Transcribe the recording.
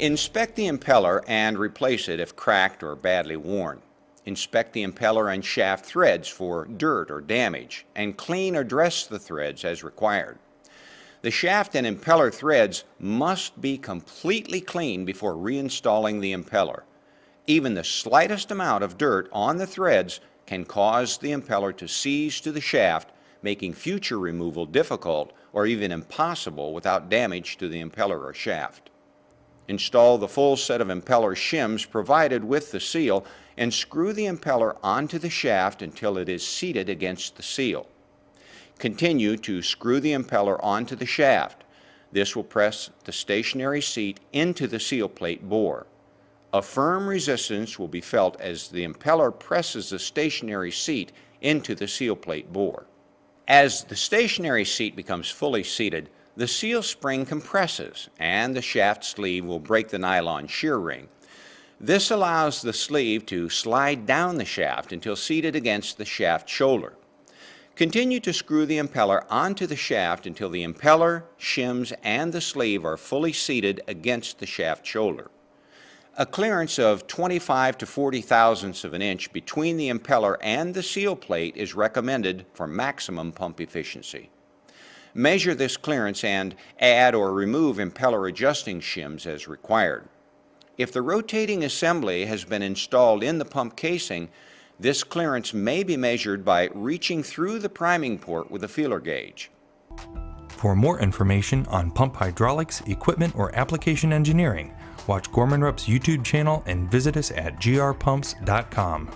Inspect the impeller and replace it if cracked or badly worn. Inspect the impeller and shaft threads for dirt or damage, and clean or dress the threads as required. The shaft and impeller threads must be completely clean before reinstalling the impeller. Even the slightest amount of dirt on the threads can cause the impeller to seize to the shaft, making future removal difficult or even impossible without damage to the impeller or shaft. Install the full set of impeller shims provided with the seal and screw the impeller onto the shaft until it is seated against the seal. Continue to screw the impeller onto the shaft. This will press the stationary seat into the seal plate bore. A firm resistance will be felt as the impeller presses the stationary seat into the seal plate bore. As the stationary seat becomes fully seated, the seal spring compresses and the shaft sleeve will break the nylon shear ring. This allows the sleeve to slide down the shaft until seated against the shaft shoulder. Continue to screw the impeller onto the shaft until the impeller, shims, and the sleeve are fully seated against the shaft shoulder. A clearance of 25 to 40 thousandths of an inch between the impeller and the seal plate is recommended for maximum pump efficiency. Measure this clearance and add or remove impeller adjusting shims as required. If the rotating assembly has been installed in the pump casing, this clearance may be measured by reaching through the priming port with a feeler gauge. For more information on pump hydraulics, equipment, or application engineering, watch Gorman Rupp's YouTube channel and visit us at grpumps.com.